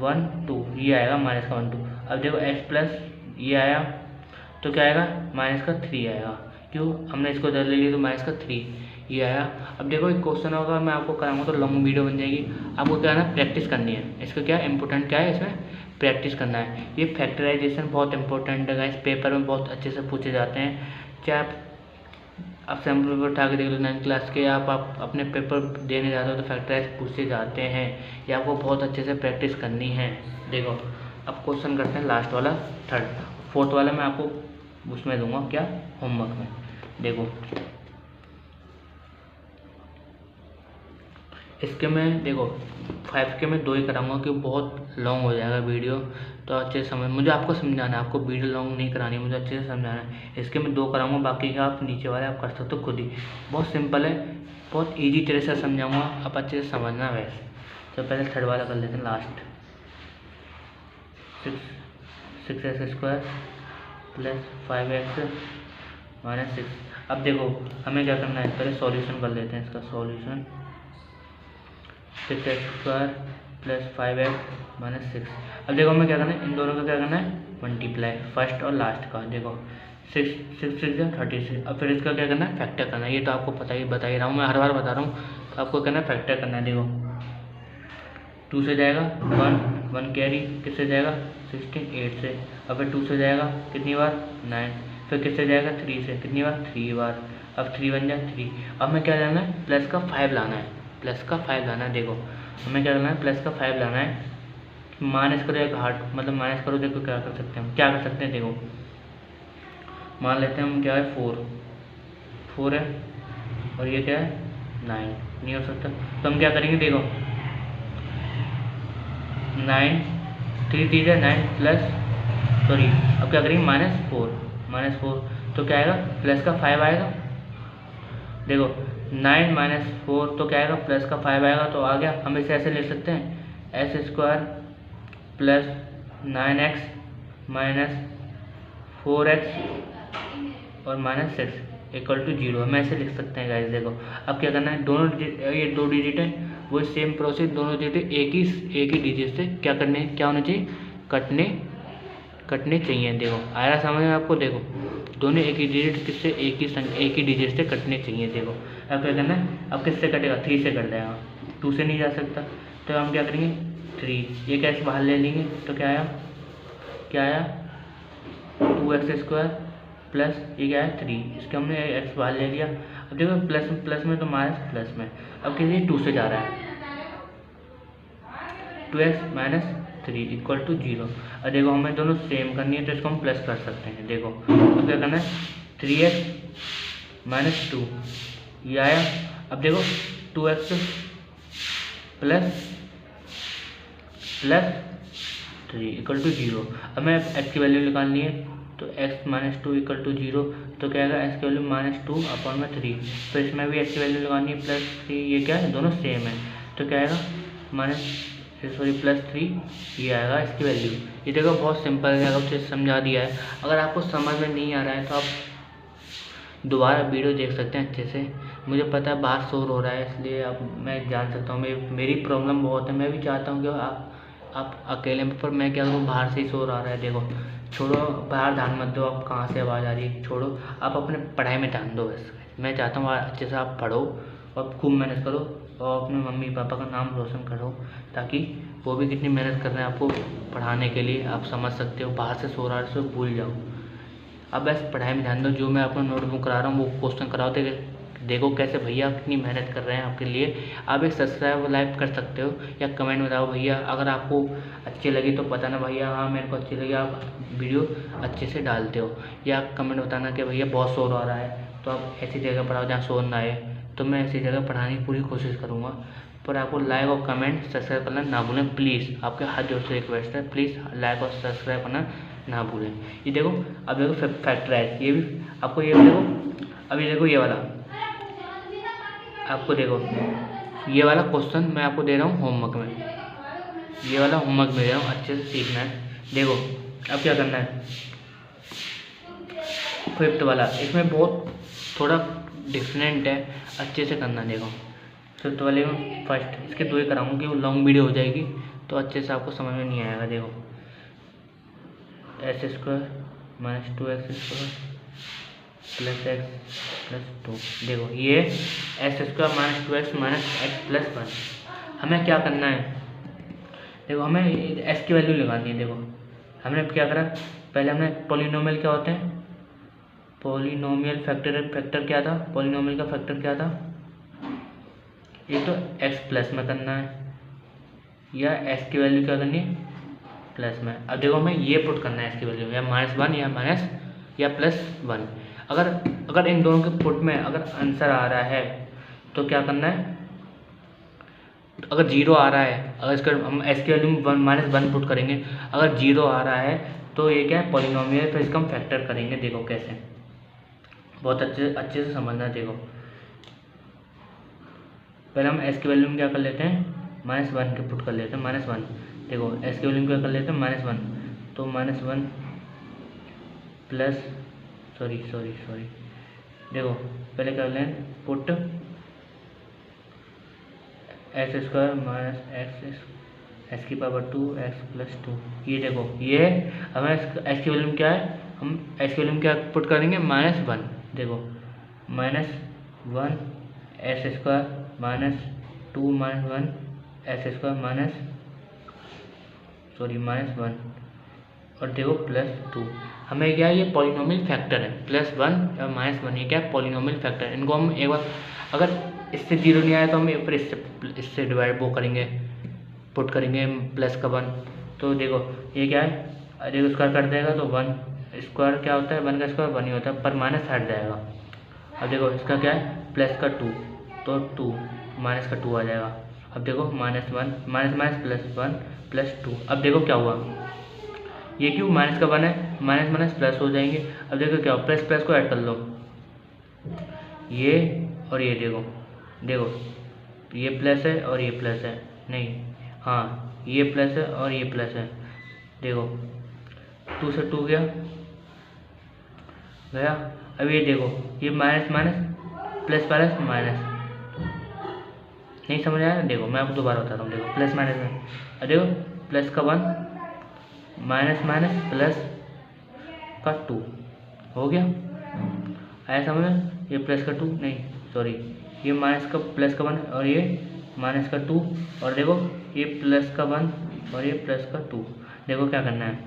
1 2, ये आएगा माइनस का 1 2। अब देखो एक्स प्लस ये आया तो क्या आएगा माइनस का 3 आएगा, क्यों हमने इसको इधर ले लिया तो माइनस का 3 ये आया। अब देखो एक क्वेश्चन होगा, मैं आपको कराऊंगा तो लॉन्ग वीडियो बन जाएगी, आपको क्या है ना प्रैक्टिस करनी है। इसका क्या इंपॉर्टेंट क्या है, इसमें प्रैक्टिस करना है। ये फैक्टराइजेशन बहुत इंपॉर्टेंट है, इस पेपर में बहुत अच्छे से पूछे जाते हैं। चाहे आप सैम्पल पेपर उठा के देख लो 9th क्लास के, आप अपने पेपर देने जाते हो तो फैक्टराइज पूछे जाते हैं, ये आपको बहुत अच्छे से प्रैक्टिस करनी है। देखो अब क्वेश्चन करते हैं लास्ट वाला, थर्ड, फोर्थ वाला मैं आपको उसमें दूंगा क्या होमवर्क में। देखो इसके में देखो 5 के मैं 2 ही कराऊंगा क्योंकि बहुत लॉन्ग हो जाएगा वीडियो, तो अच्छे से समझ, मुझे आपको समझाना है, आपको वीडियो लॉन्ग नहीं करानी, मुझे अच्छे से समझाना है। इसके मैं 2 कराऊंगा, बाकी का आप नीचे वाले आप कर सकते हो खुद ही, बहुत सिंपल है, बहुत ईजी तरह से समझाऊंगा, आप अच्छे से समझना। वैसे तो पहले थर्ड वाला कर लेते हैं last, 6x square plus 5x minus 6। अब देखो हमें क्या करना है, पहले सॉल्यूशन कर लेते हैं इसका, solution 6x square plus 5x minus 6। अब देखो हमें क्या करना है, इन दोनों का क्या करना है मल्टीप्लाई, फर्स्ट और लास्ट का। देखो 6 6 6 36। अब फिर इसका क्या करना है फैक्टर करना है, ये तो आपको बता ही रहा हूँ, मैं हर बार बता रहा हूँ, तो आपको करना है फैक्टर करना है। देखो 2 से जाएगा 1 कैरी, किससे जाएगा 16 8 से। अब फिर 2 से जाएगा कितनी बार 9, फिर किससे जाएगा 3 से, कितनी बार 3 बार। अब 3 बन जाए 3। अब हमें क्या लाना है, प्लस का 5 लाना है, प्लस का 5 लाना है। देखो हमें क्या करना है, प्लस का 5 लाना है, माइनस करो एक हार्ट, मतलब माइनस करो, देखो क्या कर सकते हैं हम, क्या कर सकते हैं, देखो मान लेते हैं हम क्या है 4 है और ये क्या है 9, नहीं हो सकता, तो हम क्या करेंगे, देखो 9 3 3 है 9 प्लस सॉरी, अब क्या करेंगे -4 तो क्या आएगा प्लस का 5 आएगा। देखो 9 माइनस 4 तो क्या आएगा प्लस का 5 आएगा, तो आ गया। हम इसे ऐसे लिख सकते हैं x square plus 9x minus 4x और माइनस 6 इक्वल टू 0, हम ऐसे लिख सकते हैं गाइस। देखो अब क्या करना है, दोनों ये 2 डिजिट है, वो सेम प्रोसेस, दोनों डिजिट एक ही डिजिट से क्या होना चाहिए, कटने चाहिए। देखो आया समझ में आपको, देखो दोनों एक ही डिजिट किससे, एक ही डिजिट से कटने चाहिए। देखो अब क्या करना है, अब किससे कटेगा 3 से कट जाएगा, 2 से नहीं जा सकता, तो हम क्या करेंगे 3, ये कैसे बाहर ले लेंगे, तो क्या आया 2x स्क्वायर प्लस ये क्या है 3, इसके हमने x बाहर ले लिया। अब देखो प्लस में तो माइनस प्लस में, अब किसी 2 से जा रहा है, 2x माइनस 3 इक्वल टू 0। और देखो हमें दोनों सेम करनी है तो इसको हम प्लस कर सकते हैं। देखो अब क्या करना है 3x माइनस 2 ये आया। अब देखो 2x प्लस 3 इक्वल टू 0। अब मैं x की वैल्यू निकालनी है, तो x माइनस 2 इक्वल टू 0, तो क्या आएगा x की वैल्यू -2 अपॉन में 3, तो इसमें भी x की वैल्यू निकालनी है +3, ये क्या है दोनों सेम है, तो क्या आएगा +3 ये आएगा इसकी वैल्यू। ये देखो बहुत सिंपल है, आपको समझा दिया है। अगर आपको समझ में नहीं आ रहा है तो आप दोबारा वीडियो देख सकते हैं अच्छे से। मुझे पता है बाहर शोर हो रहा है, इसलिए अब मैं जान सकता हूँ, मेरी प्रॉब्लम बहुत है, मैं भी चाहता हूँ कि आप अकेले में, पर मैं क्या करूँ बाहर से ही शोर आ रहा है। देखो छोड़ो, बाहर ध्यान मत दो, आप कहाँ से आवाज़ आ रही है, छोड़ो, आप अपने पढ़ाई में ध्यान दो बस। मैं चाहता हूँ अच्छे से आप पढ़ो और खूब मेहनत करो और अपने मम्मी पापा का नाम रोशन करो, ताकि वो भी कितनी मेहनत कर रहे हैं आपको पढ़ाने के लिए, आप समझ सकते हो। बाहर से शोर आ रहा है, उसको भूल जाओ, अब बस पढ़ाई में ध्यान दो। जो मैं आपको नोटबुक करा रहा हूँ वो क्वेश्चन कराओ, देखो कैसे भैया कितनी मेहनत कर रहे हैं आपके लिए। आप एक सब्सक्राइब लाइक कर सकते हो या कमेंट बताओ भैया, अगर आपको अच्छी लगी तो बताना भैया हाँ मेरे को अच्छी लगी, आप वीडियो अच्छे से डालते हो। या कमेंट बताना कि भैया बहुत शोर आ रहा है, तो आप ऐसी जगह पढ़ाओ जहाँ शोर ना आए, तो मैं ऐसी जगह पढ़ाने की पूरी कोशिश करूँगा। पर आपको लाइक और कमेंट सब्सक्राइब करना ना भूलें प्लीज़, आपके हाथ जोड़ से रिक्वेस्ट है, प्लीज़ लाइक और सब्सक्राइब करना ना भूलें। ये देखो, अब देखो फैक्टराइज, ये भी आपको, ये देखो अभी देखो ये वाला आपको, देखो ये वाला क्वेश्चन मैं आपको दे रहा हूँ होमवर्क में, ये वाला होमवर्क में दे रहा हूँ, अच्छे से सीखना है। देखो अब क्या करना है, फिफ्थ वाला, इसमें बहुत थोड़ा डिफरेंट है, अच्छे से करना। देखो फिफ्थ वाले में फर्स्ट इसके 2 ही कराऊंगा कि वो लॉन्ग वीडियो हो जाएगी, तो अच्छे से आपको समझ में नहीं आएगा। देखो x square minus 2x square plus x plus 2। देखो ये x square minus 2x minus x plus 1, हमें क्या करना है, देखो हमें एक्स की वैल्यू लगानी है। देखो हमने क्या करा, पहले हमने पॉलिनोमियल क्या होते हैं, पॉलिनोमियल फैक्टर क्या था, पॉलिनोमियल का फैक्टर क्या था, ये तो एक्स प्लस में करना है या एक्स की वैल्यू क्या करनी है प्लस में। अब देखो हमें ये पुट करना है, इसकी वैल्यू या -1 या माइनस या +1। अगर इन दोनों के पुट में अगर आंसर आ रहा है तो क्या करना है, अगर 0 आ रहा है, अगर इसका हम एस की वैल्यू में -1 पुट करेंगे, अगर 0 आ रहा है तो ये क्या है पॉलिनोमियल, फिर इसका हम फैक्टर करेंगे। देखो कैसे, बहुत अच्छे से समझना। देखो पहले हम एस की वैल्यू में क्या कर लेते हैं, -1 के पुट कर लेते हैं, -1। देखो एस की वैल्यू में क्या कर लेते हैं -1, तो -1 प्लस सॉरी देखो पहले कर लें put x square minus x की पावर 2 एक्स प्लस 2। ये देखो ये हमें एक्स की वैल्यू में क्या है, हम एक्स की वैल्यू में क्या पुट करेंगे -1। देखो -1 एक्स स्क्वायर -2 -1 एक्स स्क्वायर -1 और देखो +2। हमें क्या है, ये पॉलिनोमियल फैक्टर है, +1 और -1, ये क्या है पॉलिनोमियल फैक्टर। इनको हम एक बार अगर इससे 0 नहीं आया तो हम फिर इससे डिवाइड वो करेंगे, पुट करेंगे +1। तो देखो ये क्या है, देखो स्क्वायर कर देगा तो 1 स्क्वायर क्या होता है, 1 का स्क्वायर 1 ही होता है, पर माइनस हट जाएगा। अब देखो इसका क्या है +2, तो 2 माइनस का 2 आ जाएगा। अब देखो -1 +1 +2। अब देखो क्या हुआ, ये क्यों माइनस का 1 है, माइनस माइनस प्लस हो जाएंगे। अब देखो क्या हो, प्लस को ऐड कर लो, ये और ये देखो ये प्लस है और ये प्लस है, नहीं हाँ ये प्लस है और ये प्लस है। देखो 2 से 2 गया। अब ये देखो ये minus minus plus plus minus, नहीं समझ आया। देखो मैं आपको दोबारा बताता हूँ, देखो प्लस माइनस में, अब देखो प्लस का 1 माइनस माइनस प्लस का 2 हो गया, आया समझ में। ये प्लस का 2 नहीं सॉरी, ये माइनस का प्लस का 1 और ये माइनस का 2, और देखो ये प्लस का 1 और ये प्लस का 2। देखो क्या करना है,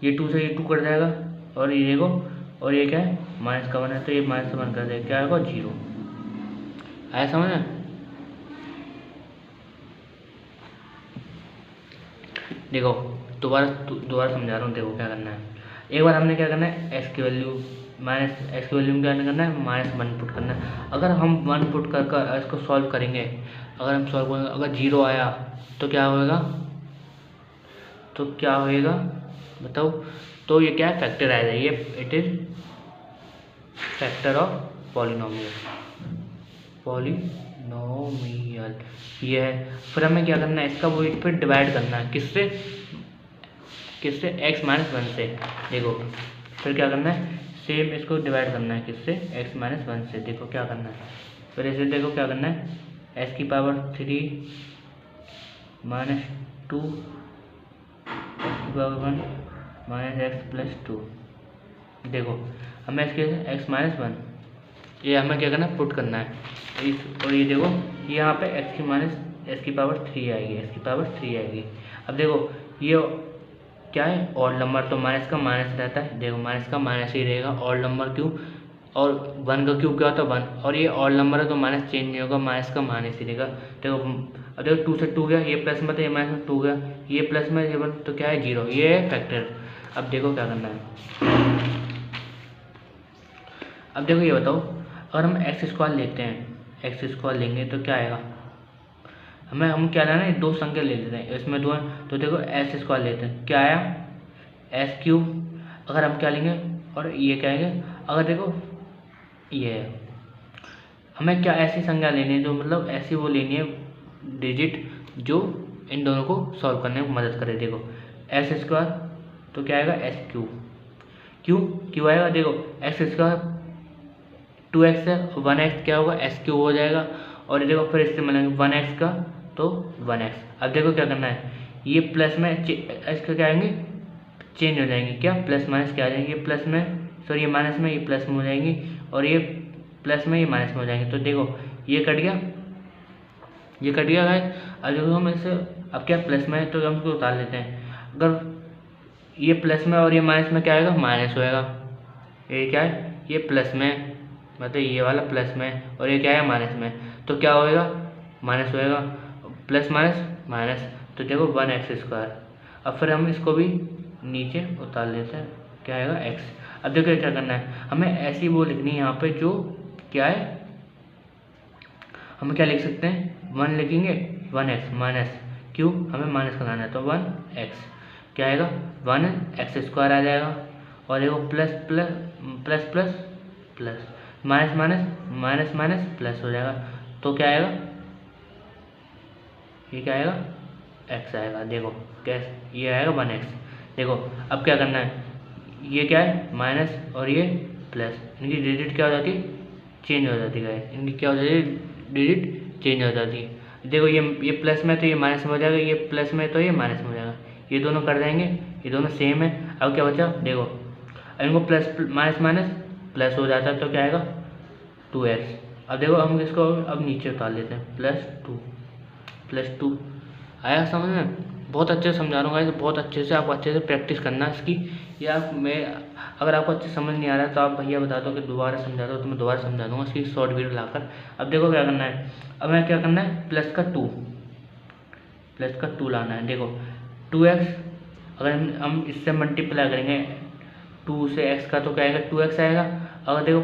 ये 2 से ये 2 कट जाएगा, और ये देखो और ये क्या है माइनस का 1 है, तो ये माइनस का 1 कर देगा, क्या होगा 0। आया समझ में। देखो दोबारा समझा रहा हूँ, देखो क्या करना है। एक बार हमने क्या करना है, एक्स की वैल्यू में क्या करना है, -1 पुट करना है। अगर हम 1 पुट कर इसको सॉल्व करेंगे, अगर हम सॉल्व करेंगे, अगर 0 आया तो क्या होएगा, बताओ। तो ये क्या है फैक्टराइज है, ये it is factor of polynomial ये है। फिर हमें क्या करना है, इसका वो फिर डिवाइड करना है, किससे x-1 से। देखो फिर क्या करना है, सेम इसको डिवाइड करना है, किससे x-1 से। देखो क्या करना है, फिर इसे देखो क्या करना है, x की पावर 3 -2 x की पावर 1 -x प्लस 2। देखो हमें इसके x-1 ये हमें क्या करना है, पुट करना है। और ये देखो यहाँ पे एक्स की माइनस एक्स की पावर 3 आएगी, एक्स की पावर 3 आएगी। अब देखो ये क्या है, ऑड नंबर, तो माइनस का माइनस रहता है, देखो माइनस का माइनस ही रहेगा। ऑड नंबर क्यों, और 1 का क्यूब क्या होता है 1, और ये ऑड नंबर है तो माइनस चेंज नहीं होगा, माइनस का माइनस ही रहेगा। देखो अब देखो 2 से 2 गया, ये प्लस में था, ये माइनस में 2 गया, ये प्लस में ये 1, तो क्या है 0, ये है फैक्टर। अब देखो क्या करना है, अब देखो ये बताओ, अगर हम एक्स स्क्वायर लेते हैं, एक्स स्क्वायर लेंगे तो क्या आएगा, हम क्या लेना है, 2 संख्या ले लेते हैं, इसमें 2 है तो देखो एस स्क्वायर लेते हैं, क्या आया एस क्यूब। अगर हम क्या लेंगे, और ये क्या आएंगे, अगर देखो ये है, हमें क्या ऐसी संख्या लेनी है जो मतलब ऐसी वो लेनी है डिजिट जो इन दोनों को सॉल्व करने में मदद करे। देखो एस स्क्वायर तो क्या आएगा एस क्यूब, क्यों आएगा, देखो एक्स स्क्वायर 2x है, 1x क्या होगा एस क्यूब हो जाएगा। और देखो फिर इससे मिलेंगे 1x का तो 1x। अब देखो क्या करना है, ये प्लस में एक्स का क्या आएंगे चेंज हो जाएंगे, क्या प्लस माइनस क्या आ जाएंगे, ये प्लस में सॉरी ये माइनस में, ये प्लस में हो जाएंगी, और ये प्लस में ये माइनस में हो जाएंगे। तो देखो ये कट गया, ये कट गया गाइस। अब देखो हम इसे अब क्या प्लस में है तो हम इसको उतार लेते हैं। अगर ये प्लस में और ये माइनस में क्या आएगा माइनस होएगा, ये क्या है ये प्लस में, मतलब ये वाला प्लस में, और ये क्या है माइनस में, तो क्या होएगा माइनस होएगा, प्लस माइनस माइनस, तो देखो 1x स्क्वायर। अब फिर हम इसको भी नीचे उतार लेते हैं, क्या आएगा x। अब देखो क्या करना है, हमें ऐसी वो लिखनी है यहाँ पे जो क्या है, हम क्या लिख सकते हैं 1 लिखेंगे 1x माइनस क्यों, हमें माइनस कराना है तो 1x क्या आएगा 1x स्क्वायर आ जाएगा। और देखो plus plus plus plus plus minus minus minus minus plus हो जाएगा, तो क्या आएगा ये क्या आएगा x आएगा। देखो कैसे ये आएगा 1x। देखो अब क्या करना है, ये क्या है माइनस और ये प्लस, इनकी डिजिट क्या हो जाती है चेंज हो जाती है, इनकी क्या हो जाती है डिजिट चेंज हो जाती है। देखो ये प्लस में तो ये माइनस में हो जाएगा, ये प्लस में तो ये माइनस में हो जाएगा, ये दोनों कर देंगे, ये दोनों सेम है। अब क्या बचा, देखो इनको प्लस माइनस माइनस प्लस हो जाता है तो क्या आएगा 2x। अब देखो हम इसको अब नीचे उतार लेते हैं, प्लस टू आया समझ में। बहुत अच्छे से समझा रहा हूँ, बहुत अच्छे से आप अच्छे से प्रैक्टिस करना इसकी, या मैं अगर आपको अच्छे समझ नहीं आ रहा है तो आप भैया बता दो कि दोबारा समझा दो, तो मैं दोबारा समझा दूँगा इसकी शॉर्ट वीडियो लाकर। अब देखो क्या करना है, अब मैं क्या करना है प्लस का टू लाना है। देखो 2x अगर हम इससे मल्टीप्लाई करेंगे 2 से x का तो क्या आएगा 2x आएगा। अगर देखो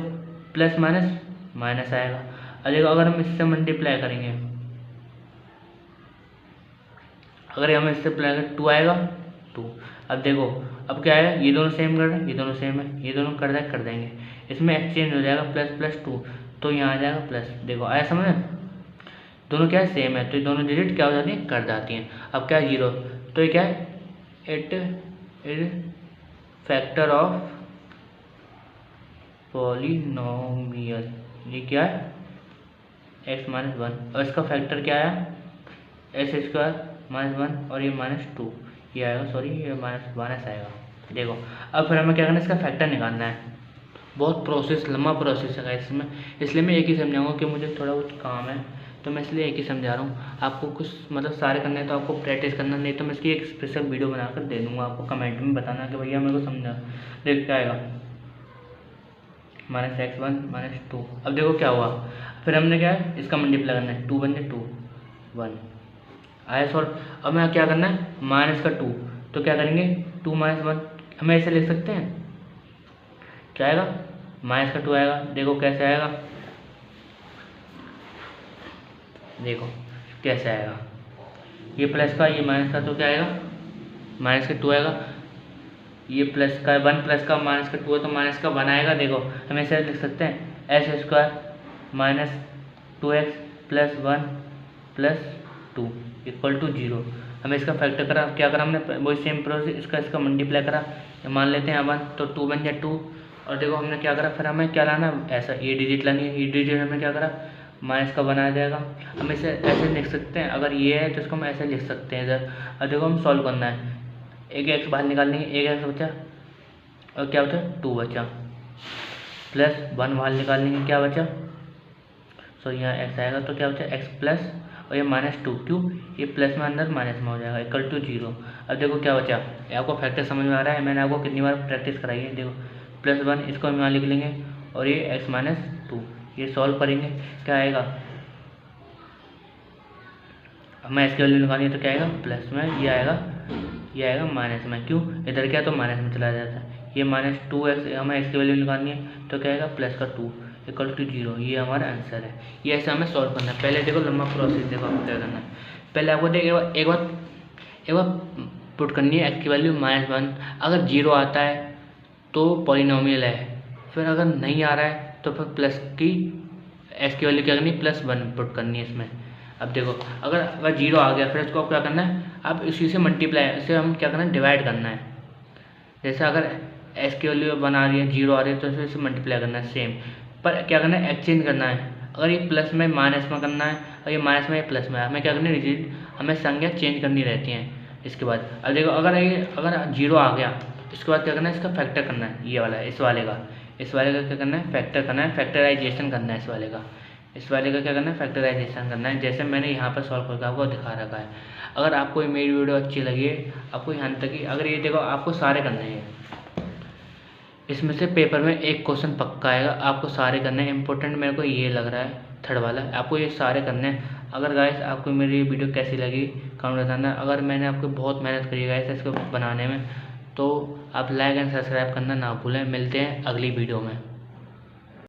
प्लस माइनस माइनस आएगा। और देखो अगर हम इससे मल्टीप्लाई करेंगे, अगर हम इससे प्लाई करें 2 आएगा 2। अब देखो अब क्या आएगा, ये दोनों सेम कर रहे हैं, ये दोनों सेम है, ये दोनों कर देंगे, इसमें एक्सचेंज हो जाएगा प्लस प्लस 2, तो यहाँ आ जाएगा प्लस। देखो आया समझ, दोनों क्या है सेम है, तो ये दोनों डिजिट क्या हो जाती है कर जाती हैं। अब क्या है 0, तो ये क्या है it is factor of polynomial, ये क्या है x माइनस 1, और इसका फैक्टर क्या आया एस स्क्वायर माइनस 1, और ये माइनस 2 ये आएगा, सॉरी ये माइनस आएगा। देखो अब फिर हमें क्या करना है इसका फैक्टर निकालना है। बहुत प्रोसेस लंबा प्रोसेस है इसमें, इसलिए मैं एक ही समझाऊंगा कि मुझे थोड़ा बहुत काम है तो मैं इसलिए एक ही समझा रहा हूँ। आपको कुछ मतलब सारे करने हैं तो आपको प्रैक्टिस करना, नहीं तो मैं इसकी एक स्पेशल वीडियो बनाकर दे दूँगा, आपको कमेंट में बताना कि भैया मेरे को समझा। देख क्या आएगा माइनस x1 माइनस 2। अब देखो क्या हुआ, फिर हमने क्या है इसका मल्टीप्लाई करना है, 2 बन जाए 2 1 आया सॉल्व। अब मैं क्या करना है माइनस का 2, तो क्या करेंगे 2 माइनस 1 हम ऐसे लिख सकते हैं, क्या आएगा माइनस का 2 आएगा। देखो कैसे आएगा, देखो कैसे आएगा, ये प्लस का ये माइनस का, तो क्या आएगा माइनस का 2 आएगा, ये प्लस का 1 प्लस का माइनस का 2 है तो माइनस का 1 आएगा। देखो हम ऐसे लिख सकते हैं S square minus 2x plus 1 plus 2 equal to 0। हमें इसका फैक्टर करा, क्या करा हमने वही सेम प्रोसेस, इसका मल्टीप्लाई करा, मान लेते हैं 1 तो 2 बन जाए 2। और देखो हमने क्या करा, फिर हमें क्या लाना ऐसा ये डिजिट लानी है, ये डिजिट हमें क्या करा माइनस का बना जाएगा। हम इसे ऐसे लिख सकते हैं, अगर ये है तो इसको हम ऐसे लिख सकते हैं इधर। और देखो हम सॉल्व करना है, एक एक्स बाहर निकालनी है, एक एक्स बचा और क्या बचा 2 बचा, प्लस 1 बाहर निकाल लेंगे, क्या बचा, सॉरी यहाँ एक्स आएगा तो क्या बचा एक्स प्लस और ये -2, क्यों, ये प्लस में अंदर माइनस में हो जाएगा, इक्वल टू 0। अब देखो क्या बचा, ये आपको फैक्टर समझ में आ रहा है, मैंने आपको कितनी बार प्रैक्टिस कराई है। देखो +1 इसको हम यहाँ लिख लेंगे और ये x - 2, ये सॉल्व करेंगे, क्या आएगा, हमें इसकी वैल्यू निकालनी है तो क्या आएगा प्लस में, ये आएगा माइनस में, क्यों, इधर क्या तो माइनस में चला जाता है, ये -2x, हमें इसकी वैल्यू निकालनी है तो क्या आएगा +2 इक्वल टू 0। ये हमारा आंसर है। ये ऐसे हमें सॉल्व करना है। पहले देखो लंबा प्रोसेस देखो आपको क्या करना है। पहले आपको देखो एक बार पुट करनी है x की वैल्यू -1, अगर 0 आता है तो पॉलिनोमियल है, फिर अगर नहीं आ रहा है तो फिर प्लस की x की वैल्यू क्या करनी है +1 पुट करनी है इसमें। अब देखो अगर 0 आ गया फिर इसको क्या करना है, अब इसी से मल्टीप्लाई, इसे हम क्या करना है डिवाइड करना है। जैसे अगर x की वैल्यू 1 आ रही है 0 आ रही है तो इसे मल्टीप्लाई करना है सेम, पर क्या करना है एक्सचेंज करना है, अगर ये प्लस में माइनस में करना है और ये माइनस में ये प्लस में, हमें क्या करनी है हमें संख्या चेंज करनी रहती हैं। इसके बाद अब देखो अगर 0 आ गया इसके बाद क्या करना है इसका फैक्टर करना है, ये वाला इस वाले का क्या करना है फैक्टर करना है, फैक्टराइजेशन करना है इस वाले का क्या करना है फैक्टराइजेशन करना है, जैसे मैंने यहाँ पर सॉल्व करके आपको दिखा रखा है। अगर आपको मेरी वीडियो अच्छी लगी है, आपको यहाँ तक कि अगर ये देखो आपको सारे करने हैं, इसमें से पेपर में एक क्वेश्चन पक्का आएगा, आपको सारे करने हैं। इंपॉर्टेंट मेरे को ये लग रहा है थर्ड वाला, आपको ये सारे करने हैं। अगर गाइस आपको मेरी वीडियो कैसी लगी कमेंट बताना, अगर मैंने आपको बहुत मेहनत करी गाइस इसको बनाने में, तो आप लाइक एंड सब्सक्राइब करना ना भूलें। मिलते हैं अगली वीडियो में।